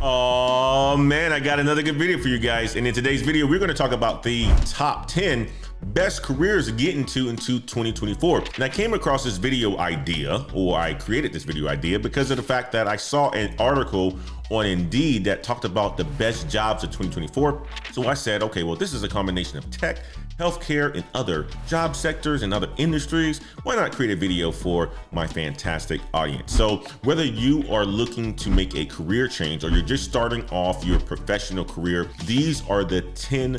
Oh man, I got another good video for you guys. And in today's video, we're going to talk about the top 10 best careers to get into 2024. And I came across this video idea, or I created this video idea because of the fact that I saw an article on Indeed that talked about the best jobs of 2024. So I said, okay, well, this is a combination of tech, healthcare, and other job sectors and other industries. Why not create a video for my fantastic audience? So whether you are looking to make a career change or you're just starting off your professional career, these are the 10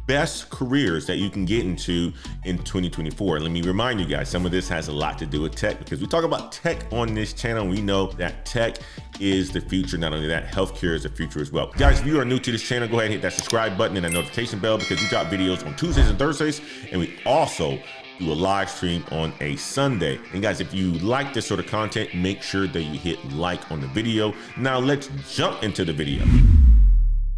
best careers that you can get into in 2024. Let me remind you guys, some of this has a lot to do with tech because we talk about tech on this channel. We know that tech is the future. Not only that, healthcare is the future as well. Guys, if you are new to this channel, go ahead and hit that subscribe button and that notification bell because we drop videos on Tuesdays and Thursdays, and we also do a live stream on a Sunday. And guys, if you like this sort of content, make sure that you hit like on the video. Now let's jump into the video.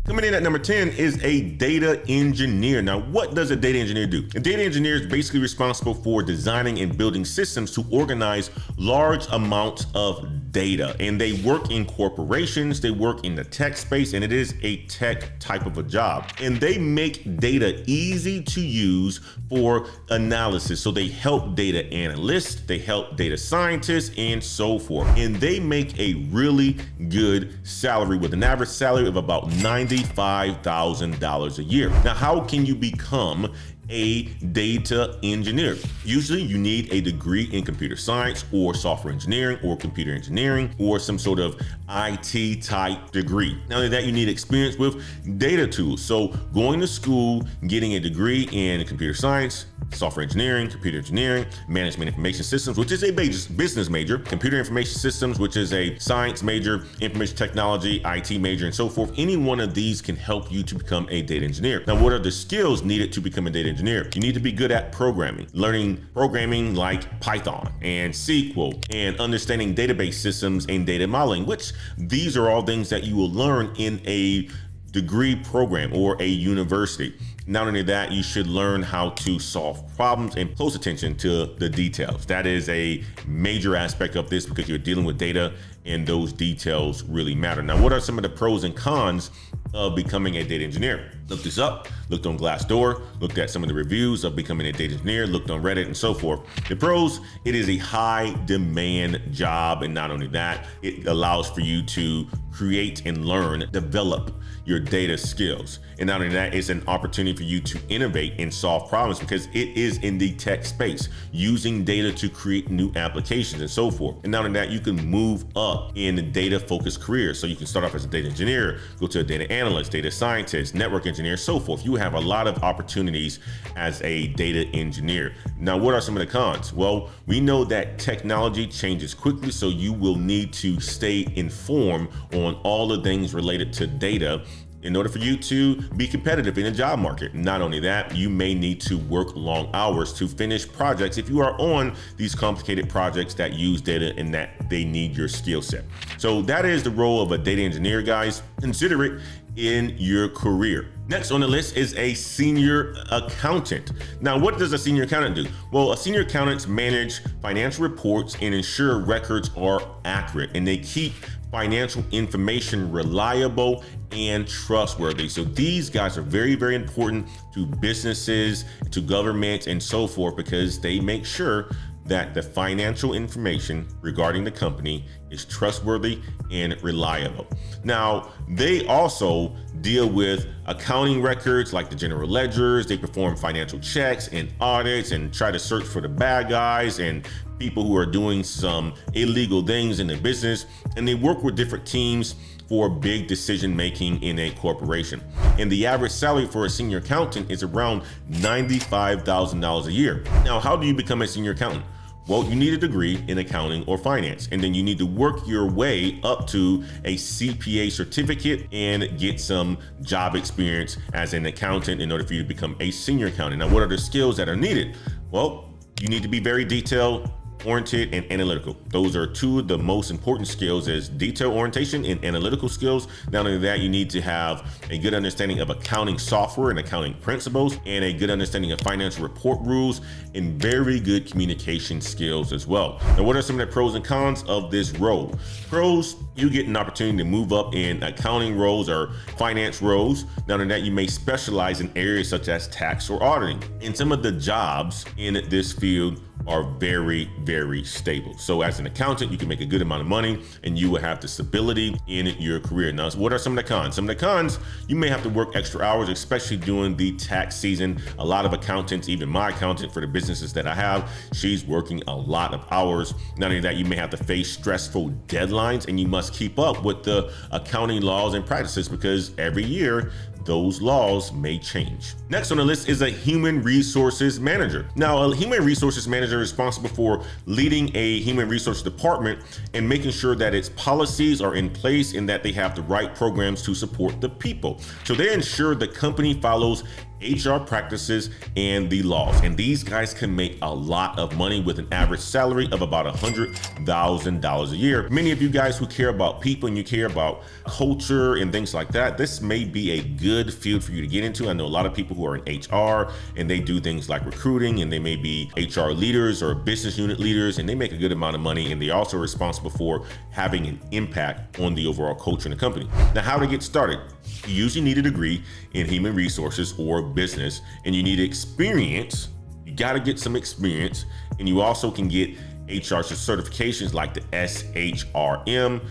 Coming in at number 10 is a data engineer. Now, what does a data engineer do? A data engineer is basically responsible for designing and building systems to organize large amounts of data. And they work in corporations, they work in the tech space, and it is a tech type of a job. And they make data easy to use for analysis. So they help data analysts, they help data scientists, and so forth. And they make a really good salary with an average salary of about $95,000 a year. Now, how can you become a data engineer? Usually you need a degree in computer science or software engineering or computer engineering or some sort of IT type degree. Not only that, you need experience with data tools. So going to school, getting a degree in computer science, software engineering, computer engineering, management information systems, which is a business major, computer information systems, which is a science major, information technology, IT major, and so forth. Any one of these can help you to become a data engineer. Now, what are the skills needed to become a data engineer? You need to be good at programming, learning programming like Python and SQL, and understanding database systems and data modeling, which these are all things that you will learn in a degree program or a university. Not only that, you should learn how to solve problems and close attention to the details. That is a major aspect of this because you're dealing with data and those details really matter. Now, what are some of the pros and cons of becoming a data engineer? Looked this up, looked on Glassdoor, looked at some of the reviews of becoming a data engineer, looked on Reddit and so forth. The pros, it is a high demand job. And not only that, it allows for you to create and learn, develop your data skills. And not only that, it's an opportunity for you to innovate and solve problems because it is in the tech space, using data to create new applications and so forth. And not only that, you can move up in data focused careers. So you can start off as a data engineer, go to a data analyst, data scientist, network engineer, so forth. You have a lot of opportunities as a data engineer. Now, what are some of the cons? Well, we know that technology changes quickly, so you will need to stay informed on all the things related to data in order for you to be competitive in the job market. Not only that, you may need to work long hours to finish projects if you are on these complicated projects that use data and that they need your skill set. So that is the role of a data engineer, guys. Consider it in your career. Next on the list is a senior accountant. Now, what does a senior accountant do? Well, a senior accountant manage financial reports and ensure records are accurate, and they keep financial information reliable and trustworthy. So these guys are very, very important to businesses, to governments, and so forth because they make sure that the financial information regarding the company is trustworthy and reliable. Now, they also deal with accounting records like the general ledgers. They perform financial checks and audits and try to search for the bad guys and people who are doing some illegal things in the business. And they work with different teams for big decision making in a corporation. And the average salary for a senior accountant is around $95,000 a year. Now, how do you become a senior accountant? Well, you need a degree in accounting or finance, and then you need to work your way up to a CPA certificate and get some job experience as an accountant in order for you to become a senior accountant. Now, what are the skills that are needed? Well, you need to be very detailed oriented and analytical. Those are two of the most important skills, is detail orientation and analytical skills. Not only that, you need to have a good understanding of accounting software and accounting principles, and a good understanding of financial report rules, and very good communication skills as well. Now, what are some of the pros and cons of this role? Pros, you get an opportunity to move up in accounting roles or finance roles. Not only that, you may specialize in areas such as tax or auditing. And some of the jobs in this field are very, very stable. So as an accountant, you can make a good amount of money and you will have the stability in your career. Now, what are some of the cons? Some of the cons, you may have to work extra hours, especially during the tax season. A lot of accountants, even my accountant for the businesses that I have, she's working a lot of hours. Not only that, you may have to face stressful deadlines, and you must keep up with the accounting laws and practices, because every year those laws may change. Next on the list is a human resources manager. Now, a human resources manager is responsible for leading a human resource department and making sure that its policies are in place and that they have the right programs to support the people. So they ensure the company follows HR practices and the laws. And these guys can make a lot of money with an average salary of about $100,000 a year. Many of you guys who care about people and you care about culture and things like that, this may be a good field for you to get into. I know a lot of people who are in HR and they do things like recruiting, and they may be HR leaders or business unit leaders, and they make a good amount of money, and they're also responsible for having an impact on the overall culture in the company. Now, how to get started? You usually need a degree in human resources or business, and you need experience. You got to get some experience, and you also can get HR certifications like the SHRM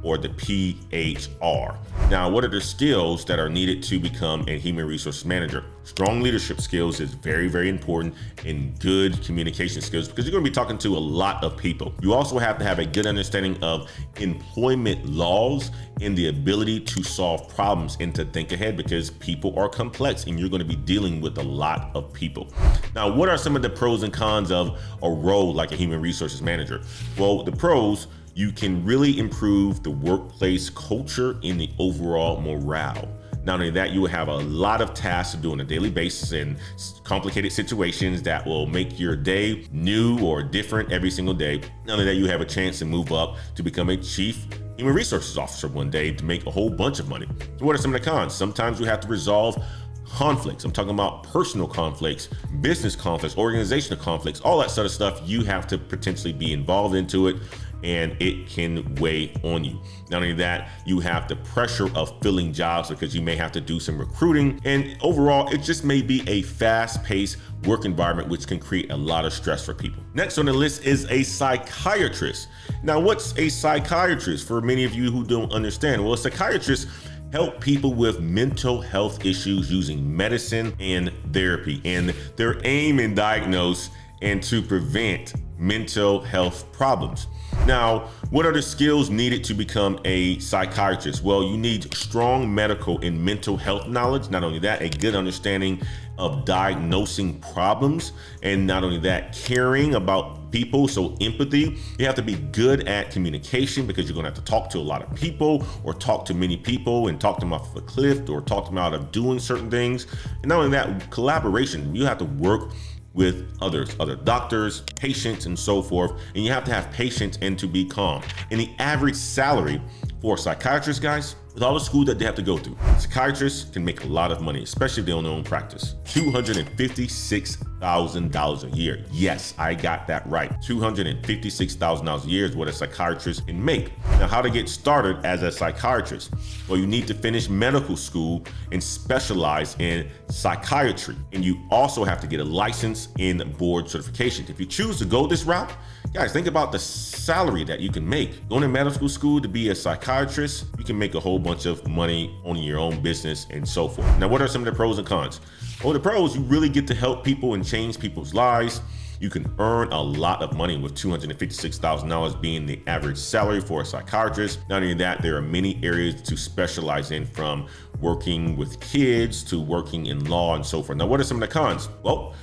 or the PHR. Now, what are the skills that are needed to become a human resources manager? Strong leadership skills is very, very important, and good communication skills, because you're going to be talking to a lot of people. You also have to have a good understanding of employment laws and the ability to solve problems and to think ahead, because people are complex and you're going to be dealing with a lot of people. Now, what are some of the pros and cons of a role like a human resources manager? Well, the pros: you can really improve the workplace culture and the overall morale. Not only that, you will have a lot of tasks to do on a daily basis and complicated situations that will make your day new or different every single day. Not only that, you have a chance to move up to become a chief human resources officer one day to make a whole bunch of money. So what are some of the cons? Sometimes you have to resolve conflicts. I'm talking about personal conflicts, business conflicts, organizational conflicts, all that sort of stuff. You have to potentially be involved into it, and it can weigh on you. Not only that, you have the pressure of filling jobs, because you may have to do some recruiting, and overall, it just may be a fast-paced work environment, which can create a lot of stress for people. Next on the list is a psychiatrist. Now, what's a psychiatrist? For many of you who don't understand, well, a psychiatrist help people with mental health issues using medicine and therapy, and their aim in diagnose and to prevent mental health problems. Now, what are the skills needed to become a psychiatrist? Well, you need strong medical and mental health knowledge. Not only that, a good understanding of diagnosing problems, and not only that, caring about people, so empathy. You have to be good at communication, because you're going to have to talk to a lot of people, or talk to many people and talk them off of a cliff, or talk them out of doing certain things. And not only that, collaboration. You have to work with other doctors, patients, and so forth. And you have to have patience and to be calm. And the average salary for a psychiatrist, guys, with all the school that they have to go through, psychiatrists can make a lot of money, especially if they own their own practice. $256,000 a year. Yes, I got that right. $256,000 a year is what a psychiatrist can make. Now, how to get started as a psychiatrist? Well, you need to finish medical school and specialize in psychiatry. And you also have to get a license and board certification. If you choose to go this route, guys, think about the salary that you can make. Going to medical school to be a psychiatrist, you can make a whole bunch of money owning your own business and so forth. Now, what are some of the pros and cons? Well, the pros, you really get to help people and change people's lives. You can earn a lot of money with $256,000 being the average salary for a psychiatrist. Not only that, there are many areas to specialize in, from working with kids to working in law and so forth. Now, what are some of the cons? Well,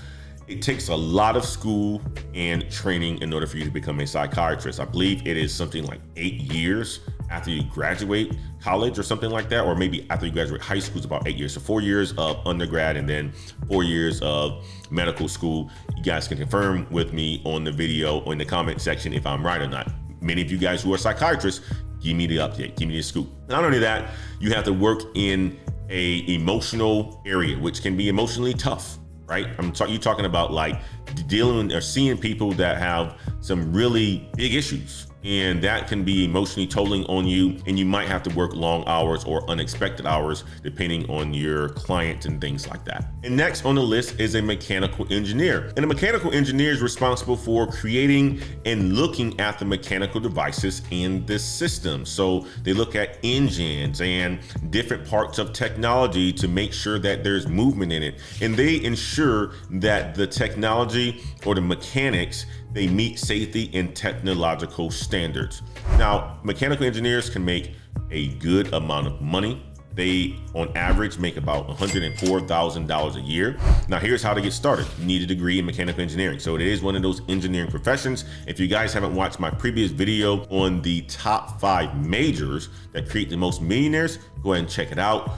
it takes a lot of school and training in order for you to become a psychiatrist. I believe it is something like 8 years after you graduate college or something like that, or maybe after you graduate high school is about 8 years. So 4 years of undergrad and then 4 years of medical school. You guys can confirm with me on the video or in the comment section if I'm right or not. Many of you guys who are psychiatrists, give me the update, give me the scoop. Not only that, you have to work in a emotional area, which can be emotionally tough, right? You're talking about like dealing or seeing people that have some really big issues, and that can be emotionally tolling on you, and you might have to work long hours or unexpected hours depending on your client and things like that. And next on the list is a mechanical engineer. And a mechanical engineer is responsible for creating and looking at the mechanical devices in the system. So they look at engines and different parts of technology to make sure that there's movement in it. And they ensure that the technology or the mechanics, they meet safety and technological standards. Now, mechanical engineers can make a good amount of money. They, on average, make about $104,000 a year. Now, here's how to get started. You need a degree in mechanical engineering. So it is one of those engineering professions. If you guys haven't watched my previous video on the top 5 majors that create the most millionaires, go ahead and check it out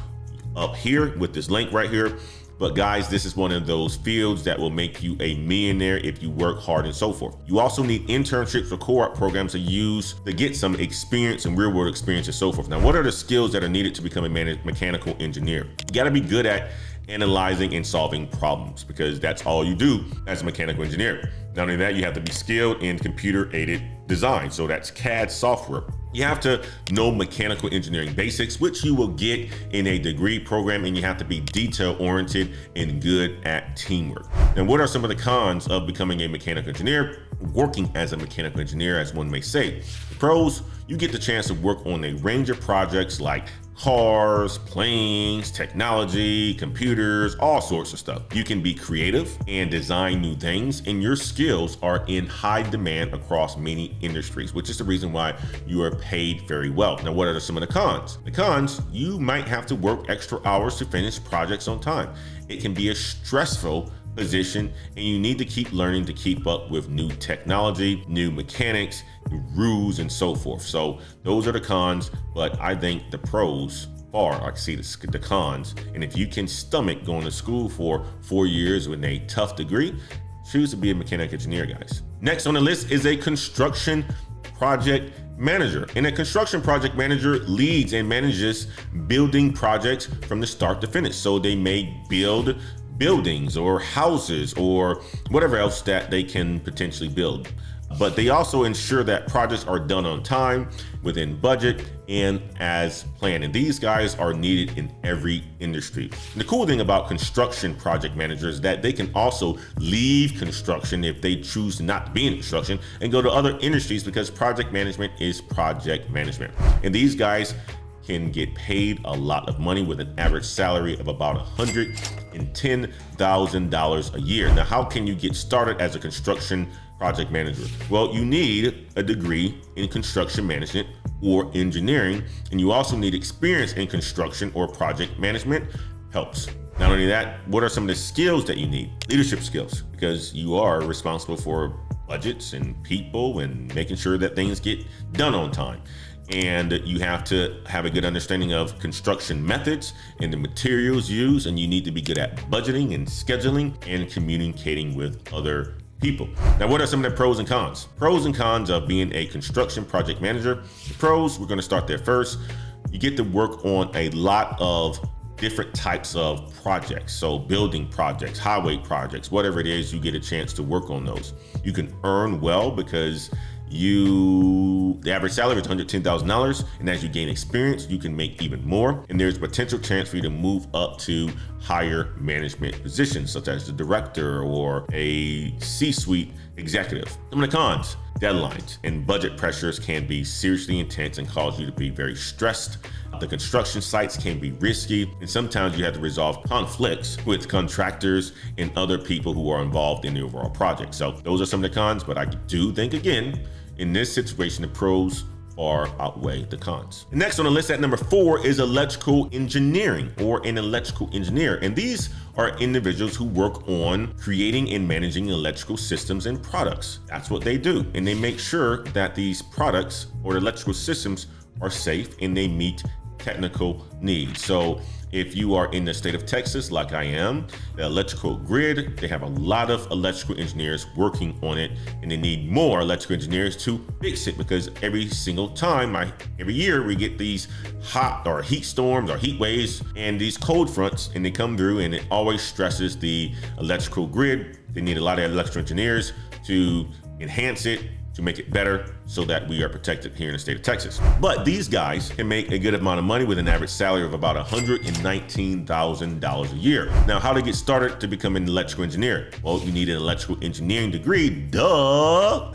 up here with this link right here. But guys, this is one of those fields that will make you a millionaire if you work hard and so forth. You also need internships or co-op programs to use to get some experience and real world experience and so forth. Now, what are the skills that are needed to become a mechanical engineer? You gotta be good at analyzing and solving problems, because that's all you do as a mechanical engineer. Not only that, you have to be skilled in computer aided design. So that's CAD software. You have to know mechanical engineering basics, which you will get in a degree program, and you have to be detail oriented and good at teamwork. And what are some of the cons of becoming a mechanical engineer? Working as a mechanical engineer, as one may say. The pros, you get the chance to work on a range of projects like cars, planes, technology, computers, all sorts of stuff. You can be creative and design new things, and your skills are in high demand across many industries, which is the reason why you are paid very well. Now, what are some of the cons? The cons, you might have to work extra hours to finish projects on time. It can be a stressful position, and you need to keep learning to keep up with new technology, new mechanics, rules, and so forth. So those are the cons, but I think the pros far exceed the cons. And if you can stomach going to school for 4 years with a tough degree, choose to be a mechanical engineer, guys. Next on the list is a construction project manager. And a construction project manager leads and manages building projects from the start to finish. So they may build buildings or houses or whatever else that they can potentially build. But they also ensure that projects are done on time, within budget, and as planned. And these guys are needed in every industry. And the cool thing about construction project managers is that they can also leave construction if they choose not to be in construction and go to other industries, because project management is project management. And these guys can get paid a lot of money with an average salary of about $110,000 a year. Now, how can you get started as a construction project manager? Well, you need a degree in construction management or engineering, and you also need experience in construction or project management. Helps. Not only that, what are some of the skills that you need? Leadership skills, because you are responsible for budgets and people and making sure that things get done on time. And you have to have a good understanding of construction methods and the materials used, and you need to be good at budgeting and scheduling and communicating with other people. Now, what are some of the pros and cons? Pros and cons of being a construction project manager. The pros, we're going to start there first. You get to work on a lot of different types of projects. So building projects, highway projects, whatever it is, you get a chance to work on those. You can earn well because the average salary is $110,000, and as you gain experience, you can make even more. And there's potential chance for you to move up to higher management positions, such as the director or a C-suite executive. Some of the cons: deadlines and budget pressures can be seriously intense and cause you to be very stressed. The construction sites can be risky, and sometimes you have to resolve conflicts with contractors and other people who are involved in the overall project. So those are some of the cons, but I do think, again, in this situation, the pros far outweigh the cons. Next on the list at number 4 is electrical engineering, or an electrical engineer. And these are individuals who work on creating and managing electrical systems and products. That's what they do. And they make sure that these products or electrical systems are safe and they meet technical needs. So if you are in the state of Texas, like I am, the electrical grid, they have a lot of electrical engineers working on it, and they need more electrical engineers to fix it, because every single time, every year, we get these hot or heat storms or heat waves and these cold fronts, and they come through, and it always stresses the electrical grid. They need a lot of electrical engineers to enhance it, to make it better, so that we are protected here in the state of Texas. But these guys can make a good amount of money with an average salary of about $119,000 a year. Now, how to get started to become an electrical engineer? Well, you need an electrical engineering degree, duh.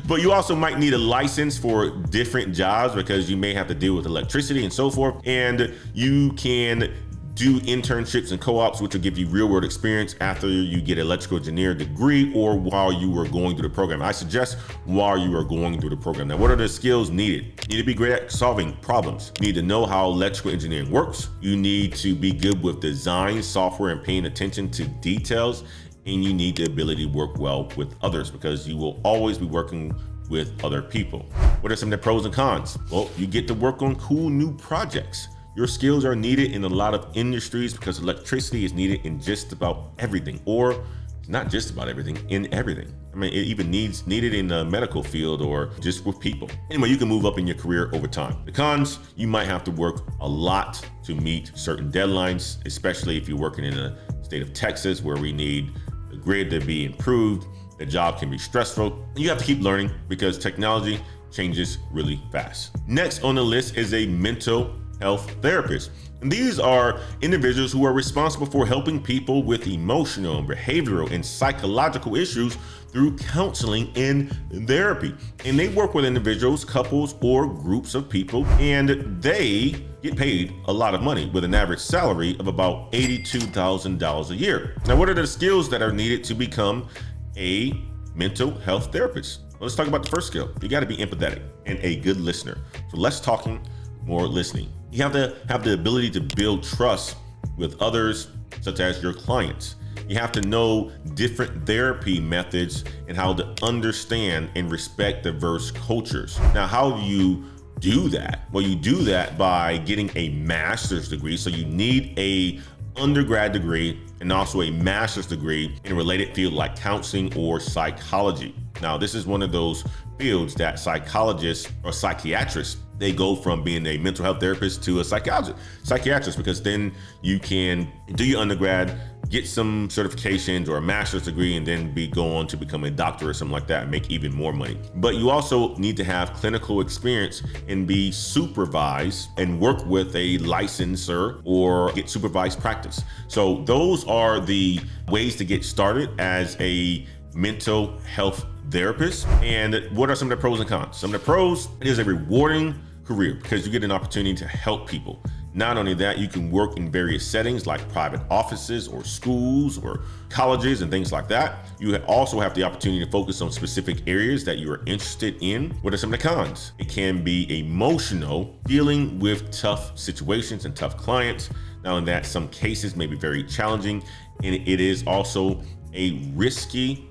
But you also might need a license for different jobs, because you may have to deal with electricity and so forth. And you can do internships and co-ops, which will give you real world experience after you get an electrical engineer degree or while you are going through the program. I suggest while you are going through the program. Now, what are the skills needed? You need to be great at solving problems. You need to know how electrical engineering works. You need to be good with design, software, and paying attention to details. And you need the ability to work well with others, because you will always be working with other people. What are some of the pros and cons? Well, you get to work on cool new projects. Your skills are needed in a lot of industries, because electricity is needed in just about everything, or not just about everything, in everything. I mean, it even needed in the medical field or just with people. Anyway, you can move up in your career over time. The cons, you might have to work a lot to meet certain deadlines, especially if you're working in the state of Texas, where we need the grid to be improved. The job can be stressful. You have to keep learning, because technology changes really fast. Next on the list is a mental health therapist. And these are individuals who are responsible for helping people with emotional, behavioral, and psychological issues through counseling and therapy. And they work with individuals, couples, or groups of people, and they get paid a lot of money with an average salary of about $82,000 a year. Now, what are the skills that are needed to become a mental health therapist? Well, let's talk about the first skill. You got to be empathetic and a good listener. So less talking, more listening. You have to have the ability to build trust with others, such as your clients. You have to know different therapy methods and how to understand and respect diverse cultures. Now, how do you do that? Well, you do that by getting a master's degree. So you need a undergrad degree and also a master's degree in a related field like counseling or psychology. Now, this is one of those fields that psychologists or psychiatrists, they go from being a mental health therapist to a psychiatrist, because then you can do your undergrad, get some certifications or a master's degree, and then go on to become a doctor or something like that and make even more money. But you also need to have clinical experience and be supervised and work with a licensor or get supervised practice. So those are the ways to get started as a mental health therapist. And what are some of the pros and cons? Some of the pros, it is a rewarding career because you get an opportunity to help people. Not only that, you can work in various settings like private offices or schools or colleges and things like that. You also have the opportunity to focus on specific areas that you are interested in. What are some of the cons? It can be emotional, dealing with tough situations and tough clients. Now, in that, some cases may be very challenging, and it is also a risky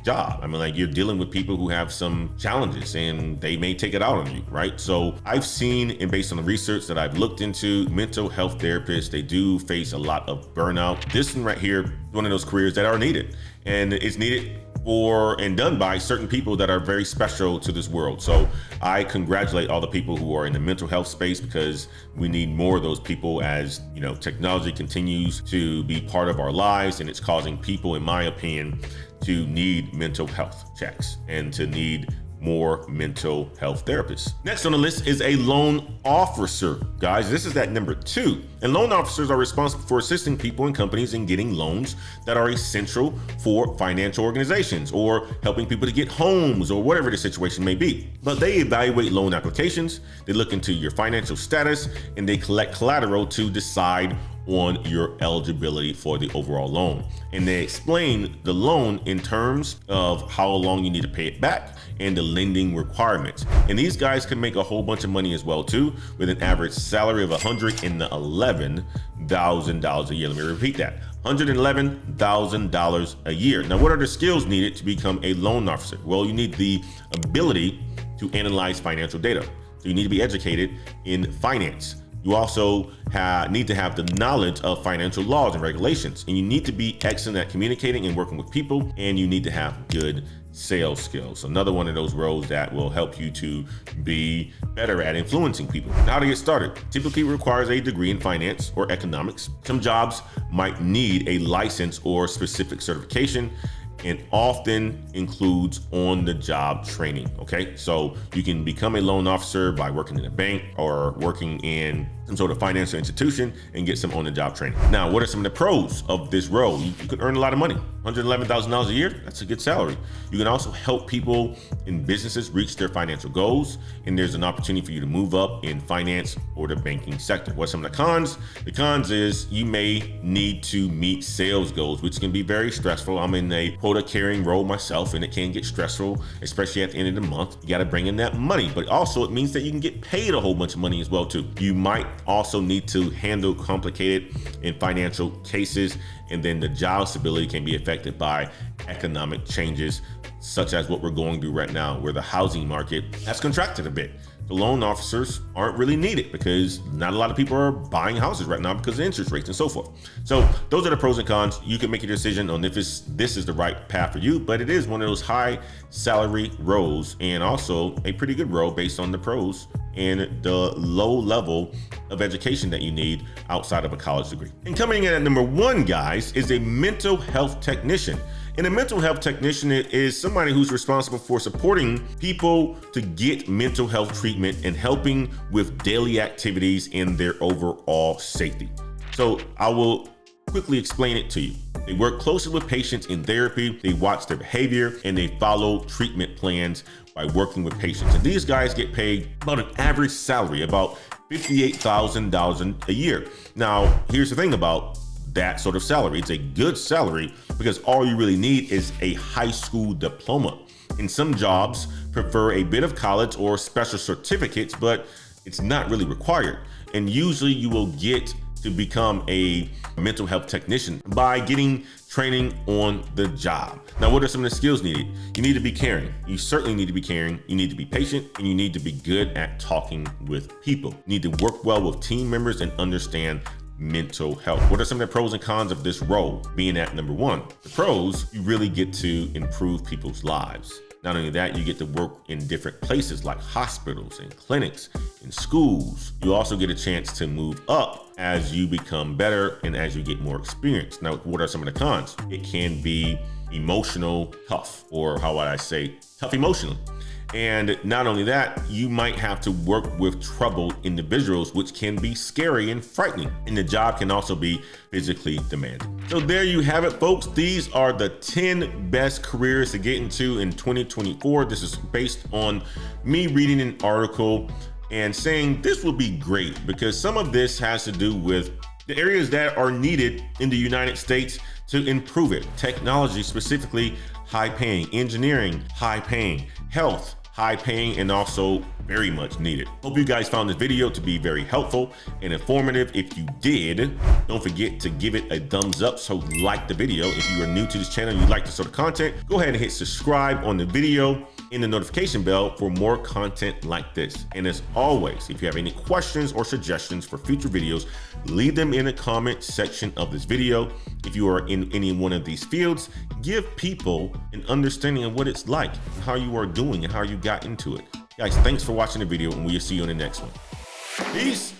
job. I mean, like, you're dealing with people who have some challenges and they may take it out on you, right? So I've seen, and based on the research that I've looked into, mental health therapists, they do face a lot of burnout. This one right here is one of those careers that are needed, and it's needed for and done by certain people that are very special to this world. So I congratulate all the people who are in the mental health space, because we need more of those people as, you know, technology continues to be part of our lives, and it's causing people, in my opinion, to need mental health checks and to need more mental health therapists. Next on the list is a loan officer. Guys, this is at number 2. And loan officers are responsible for assisting people and companies in getting loans that are essential for financial organizations, or helping people to get homes, or whatever the situation may be. But they evaluate loan applications, they look into your financial status, and they collect collateral to decide on your eligibility for the overall loan. And they explain the loan in terms of how long you need to pay it back and the lending requirements. And these guys can make a whole bunch of money as well too, with an average salary of $111,000 a year. Let me repeat that. $111,000 a year. Now, what are the skills needed to become a loan officer? Well, you need the ability to analyze financial data. So you need to be educated in finance. You also need to have the knowledge of financial laws and regulations, and you need to be excellent at communicating and working with people, and you need to have good sales skills. Another one of those roles that will help you to be better at influencing people. Now, how to get started typically requires a degree in finance or economics. Some jobs might need a license or specific certification, and often includes on-the-job training. Okay, so you can become a loan officer by working in a bank or working in some sort of financial institution and get some on-the-job training. Now, what are some of the pros of this role? You could earn a lot of money. $111,000 a year, that's a good salary. You can also help people in businesses reach their financial goals, and there's an opportunity for you to move up in finance or the banking sector. What are some of the cons? The cons is you may need to meet sales goals, which can be very stressful. I'm in a quota carrying role myself, and it can get stressful, especially at the end of the month. You got to bring in that money, but also it means that you can get paid a whole bunch of money as well too. You might also need to handle complicated and financial cases, and then the job stability can be affected by economic changes, such as what we're going through right now, where the housing market has contracted a bit. The loan officers aren't really needed because not a lot of people are buying houses right now because of interest rates and so forth. So those are the pros and cons. You can make a decision on if this is the right path for you, but it is one of those high salary roles and also a pretty good role based on the pros and the low level of education that you need outside of a college degree. And coming in at number 1, guys, is a mental health technician. And a mental health technician is somebody who's responsible for supporting people to get mental health treatment and helping with daily activities and their overall safety. So I will quickly explain it to you. They work closely with patients in therapy, they watch their behavior, and they follow treatment plans by working with patients. And these guys get paid about an average salary, about $58,000 a year. Now, here's the thing about that sort of salary. It's a good salary because all you really need is a high school diploma. And some jobs prefer a bit of college or special certificates, but it's not really required. And usually you will get to become a mental health technician by getting training on the job. Now, what are some of the skills needed? You need to be caring. You certainly need to be caring. You need to be patient, and you need to be good at talking with people. You need to work well with team members and understand mental health. What are some of the pros and cons of this role? Being at number 1, the pros, you really get to improve people's lives. Not only that, you get to work in different places like hospitals and clinics and schools. You also get a chance to move up as you become better and as you get more experience. Now, what are some of the cons? It can be emotional tough, or how would I say, tough emotionally. And not only that, you might have to work with troubled individuals, which can be scary and frightening. And the job can also be physically demanding. So there you have it, folks. These are the 10 best careers to get into in 2024. This is based on me reading an article and saying this will be great because some of this has to do with the areas that are needed in the United States to improve it. Technology, specifically high paying, engineering, high paying, health, high paying, and also very much needed. Hope you guys found this video to be very helpful and informative. If you did, don't forget to give it a thumbs up. So like the video. If you are new to this channel and you like this sort of content, go ahead and hit subscribe on the video and the notification bell for more content like this. And as always, if you have any questions or suggestions for future videos, leave them in the comment section of this video. If you are in any one of these fields, give people an understanding of what it's like, and how you are doing and how you got into it. Guys, thanks for watching the video, and we'll see you in the next one. Peace.